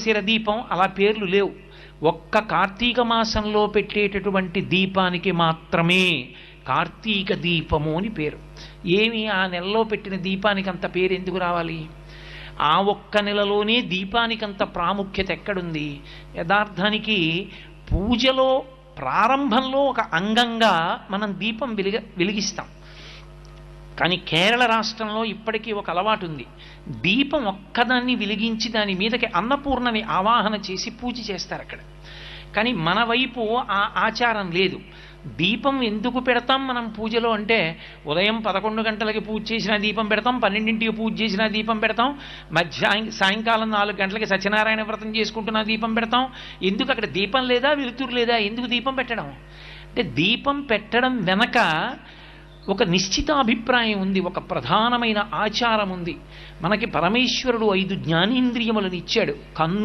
మార్గశిర దీపం అలా పేర్లు లేవు. ఒక్క కార్తీక మాసంలో పెట్టేటటువంటి దీపానికి మాత్రమే కార్తీక దీపము అని పేరు. ఏమి ఆ నెలలో పెట్టిన దీపానికి అంత పేరు ఎందుకు రావాలి? ఆ ఒక్క నెలలోనే దీపానికంత ప్రాముఖ్యత ఎక్కడుంది? యథార్థానికి పూజలో ప్రారంభంలో ఒక అంగంగా మనం దీపం వెలిగిస్తాం. కానీ కేరళ రాష్ట్రంలో ఇప్పటికీ ఒక అలవాటు ఉంది. దీపం ఒక్కదాన్ని వెలిగించి దాని మీదకి అన్నపూర్ణని ఆవాహన చేసి పూజ చేస్తారు అక్కడ. కానీ మన వైపు ఆ ఆచారం లేదు. దీపం ఎందుకు పెడతాం మనం పూజలో అంటే, ఉదయం 11 గంటలకి పూజ చేసిన దీపం పెడతాం, 12ంటికి పూజ చేసిన దీపం పెడతాం, సాయంకాలం 4 గంటలకి సత్యనారాయణ వ్రతం చేసుకుంటున్న దీపం పెడతాం. ఎందుకు అక్కడ దీపం లేదా, వెలుతురు లేదా? ఎందుకు దీపం పెట్టడం? అంటే దీపం పెట్టడం వెనక ఒక నిశ్చిత అభిప్రాయం ఉంది, ఒక ప్రధానమైన ఆచారం ఉంది. మనకి పరమేశ్వరుడు 5 జ్ఞానేంద్రియములను ఇచ్చాడు. కన్ను